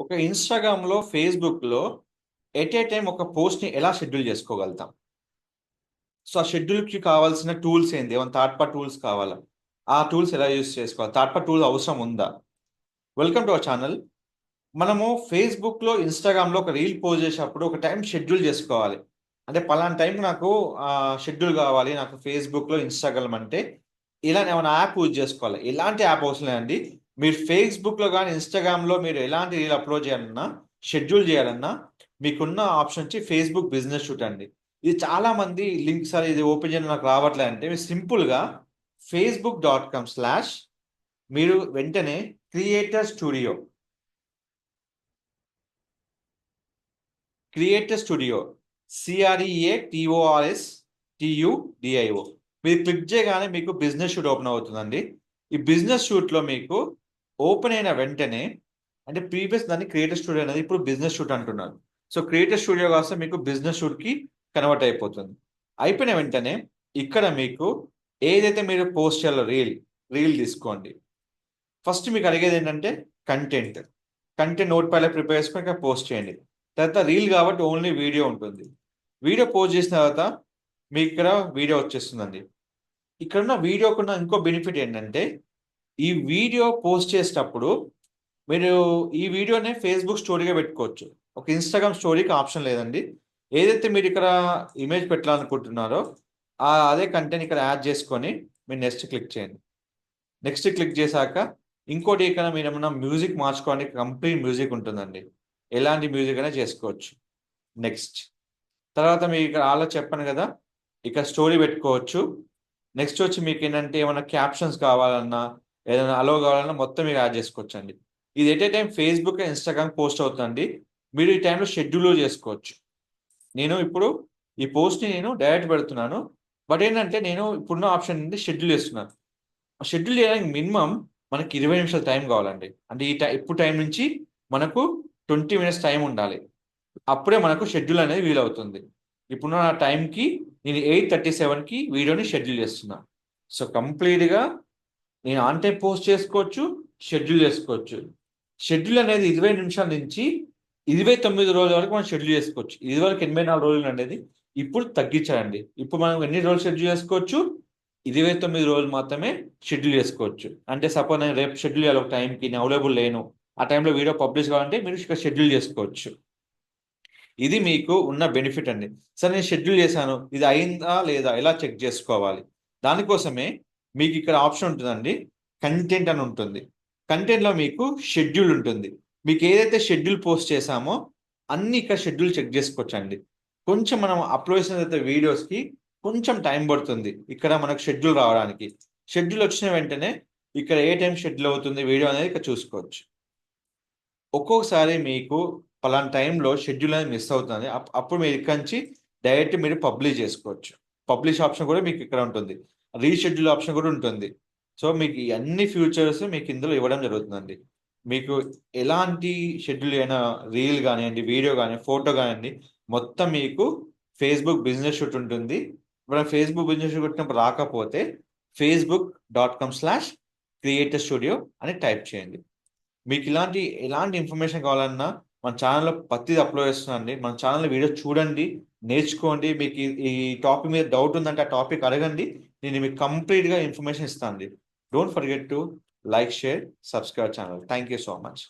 ఒక ఇన్‌స్టాగ్రామ్‌లో, ఫేస్‌బుక్‌లో ఎట్ ఏ టైమ్ ఒక పోస్ట్‌ని ఎలా షెడ్యూల్ చేసుకోగలుగుతాం? సో, ఆ షెడ్యూల్‌కి కావాల్సిన టూల్స్ ఏంది? ఏమైనా థర్డ్ పార్టీ టూల్స్ కావాలా? ఆ టూల్స్ ఎలా యూజ్ చేసుకోవాలి? థర్డ్ పార్టీ టూల్ అవసరం ఉందా? Welcome to our channel. మనము ఫేస్‌బుక్‌లో, ఇన్‌స్టాగ్రామ్‌లో ఒక రీల్ పోస్ట్ చేసేటప్పుడు ఒక టైమ్ షెడ్యూల్ చేసుకోవాలి. అంటే పలానా టైంకి నాకు షెడ్యూల్ కావాలి. నాకు ఫేస్‌బుక్‌లో, ఇన్‌స్టాగ్రామ్ అంటే ఇలానే ఏమైనా యాప్ యూజ్ చేసుకోవాలి. ఎలాంటి యాప్ అవసరం లేదండి. మీరు ఫేస్‌బుక్‌లో గాని, ఇన్‌స్టాగ్రామ్‌లో మీరు ఎలాంటి రీల్ అప్‌లోడ్ చేయాలన్నా, షెడ్యూల్ చేయాలన్నా మీకున్న ఆప్షన్ వచ్చి ఫేస్‌బుక్ బిజినెస్ షూట్ అండి. ఇది చాలా మంది లింక్ సార్ ఇది ఓపెన్ చేయండి నాకు రావట్లే అంటే మీరు సింపుల్‌గా facebook.com/ మీరు వెంటనే creator studio creator studio CREATORSTUDIO మీరు క్లిక్ చేయగానే మీకు బిజినెస్ షూట్ ఓపెన్ అవుతుందండి. ఈ బిజినెస్ షూట్‌లో మీకు ఓపెన్ అయిన వెంటనే అంటే ప్రీవియస్ దాన్ని క్రియేటర్ స్టూడియో అనేది ఇప్పుడు బిజినెస్ షూట్ అంటున్నారు. సో, క్రియేటర్ స్టూడియో కాస్త మీకు బిజినెస్ షూట్‌కి కన్వర్ట్ అయిపోతుంది. అయిపోయిన వెంటనే ఇక్కడ మీకు ఏదైతే మీరు పోస్ట్ చేయాలో రీల్ తీసుకోండి. ఫస్ట్ మీకు అడిగేదేంటంటే కంటెంట్. కంటెంట్ నోట్‌ప్యాడ్‌లో ప్రిపేర్ చేసుకొని ఇక్కడ పోస్ట్ చేయండి. తర్వాత రీల్ కాబట్టి ఓన్లీ వీడియో ఉంటుంది. వీడియో పోస్ట్ చేసిన తర్వాత మీకిక్కడ వీడియో వచ్చేస్తుందండి. ఇక్కడున్న వీడియోకున్న ఇంకో బెనిఫిట్ ఏంటంటే, ఈ వీడియో పోస్ట్ చేసేటప్పుడు మీరు ఈ వీడియోనే ఫేస్‌బుక్ స్టోరీగా పెట్టుకోవచ్చు. ఒక ఇన్‌స్టాగ్రామ్ స్టోరీకి ఆప్షన్ లేదండి. ఏదైతే మీరిక్కడ ఇమేజ్ పెట్టాలనుకుంటున్నారో అదే కంటెంట్ ఇక్కడ యాడ్ చేసుకొని మీరు నెక్స్ట్ క్లిక్ చేయండి. నెక్స్ట్ క్లిక్ చేశాక ఇంకోటి ఇక్కడ మీరేమన్నా మ్యూజిక్ మార్చుకోవడానికి కంప్లీట్ మ్యూజిక్ ఉంటుందండి. ఎలాంటి మ్యూజిక్ అయినా చేసుకోవచ్చు. నెక్స్ట్. తర్వాత మీకు ఇక్కడ చెప్పాను గదా! ఇక్కడ స్టోరీ పెట్టుకోవచ్చు. నెక్స్ట్ వచ్చి మీకేంటంటే ఏమన్నా క్యాప్షన్స్ కావాలన్నా, ఏదైనా అలో కావాలన్నా మొత్తం మీరు యాడ్ చేసుకోవచ్చండి. ఇది at a time Facebook, Instagram post అవుతుందండి. మీరు ఈ టైంలో షెడ్యూల్ చేసుకోవచ్చు. నేను ఇప్పుడు ఈ పోస్ట్‌ని నేను డైరెక్ట్ పెడుతున్నాను. బట్ ఏంటంటే నేను ఇప్పుడున్న ఆప్షన్ నుండి షెడ్యూల్ చేస్తున్నాను. షెడ్యూల్ చేయడానికి మినిమమ్ మనకి 20 నిమిషాలు టైం కావాలండి. అంటే ఇప్పుడు టైం నుంచి మనకు 20 మినిట్స్ టైం ఉండాలి. అప్పుడే మనకు షెడ్యూల్ అనేది వీలవుతుంది. ఇప్పుడున్న నా టైంకి నేను 8:37కి వీడియోని షెడ్యూల్ చేస్తున్నా. సో, కంప్లీట్‌గా నేను ఆన్ టైమ్ పోస్ట్ చేసుకోవచ్చు. షెడ్యూల్ చేసుకోవచ్చు. షెడ్యూల్ అనేది 20 నిమిషాల నుంచి 29 రోజుల వరకు మనం షెడ్యూల్ చేసుకోవచ్చు. ఇదివరకు 84 రోజులు ఉండేది. ఇప్పుడు తగ్గించారండి. ఇప్పుడు మనం ఎన్ని రోజులు షెడ్యూల్ చేసుకోవచ్చు? 29 రోజులు మాత్రమే షెడ్యూల్ చేసుకోవచ్చు. అంటే సపోజ్ నేను రేపు షెడ్యూల్ చేయాలి ఒక టైంకి నేను అవైలబుల్ లేను. ఆ టైంలో వీడియో పబ్లిష్ కావాలంటే మీరు ఇక్కడ షెడ్యూల్ చేసుకోవచ్చు. ఇది మీకు ఉన్న బెనిఫిట్ అండి. సరే నేను షెడ్యూల్ చేశాను. ఇది అయిందా? లేదా? ఎలా చెక్ చేసుకోవాలి? దానికోసమే మీకిక్కడ ఆప్షన్ ఉంటదండి. కంటెంట్ అని ఉంటుంది. కంటెంట్‌లో మీకు షెడ్యూల్ ఉంటుంది. మీకేదైతే షెడ్యూల్ పోస్ట్ చేశామో అన్నీ ఇక్కడ షెడ్యూల్ చెక్ చేసుకోవచ్చండి. కొంచెం మనం అప్‌లోడ్ చేసిన తర్వాత వీడియోస్‌కి కొంచెం టైం పడుతుంది. ఇక్కడ మనకు షెడ్యూల్ రావడానికి. షెడ్యూల్ వచ్చిన వెంటనే ఇక్కడ ఏ టైం షెడ్యూల్ అవుతుంది వీడియో అనేది ఇక్కడ చూసుకోవచ్చు. ఒక్కొక్కసారి మీకు పలానా టైంలో షెడ్యూల్ అనేది మిస్ అవుతుంది. అప్పుడు మీరు ఇక్కడి నుంచి డైరెక్ట్ మీరు పబ్లిష్ చేసుకోవచ్చు. పబ్లిష్ ఆప్షన్ కూడా మీకు ఇక్కడ ఉంటుంది. రీషెడ్యూల్ ఆప్షన్ కూడా ఉంటుంది. సో, మీకు ఈ అన్ని ఫ్యూచర్స్ మీకు ఇందులో ఇవ్వడం జరుగుతుందండి. మీకు ఎలాంటి షెడ్యూల్ అయినా రీల్ గానియండి, వీడియో గాని, ఫోటో గానియండి మొత్తం మీకు ఫేస్‌బుక్ బిజినెస్ షూట్ ఉంటుంది. మనం ఫేస్‌బుక్ బిజినెస్ షూట్ కొట్టినప్పుడు రాకపోతే facebook.com/creator studio అని టైప్ చేయండి. ఎలాంటి ఇన్ఫర్మేషన్ కావాలన్నా మన ఛానెల్‌లో ప్రతిది అప్‌లోడ్ చేస్తున్నానండి. మన ఛానెల్‌లో వీడియోస్ చూడండి, నేర్చుకోండి. మీకు ఈ టాపిక్ మీద డౌట్ ఉందంటే ఆ టాపిక్ అడగండి. నేను మీకు కంప్లీట్‌గా ఇన్ఫర్మేషన్ ఇస్తా అండి. Don't forget to like, share, subscribe channel. Thank you so much.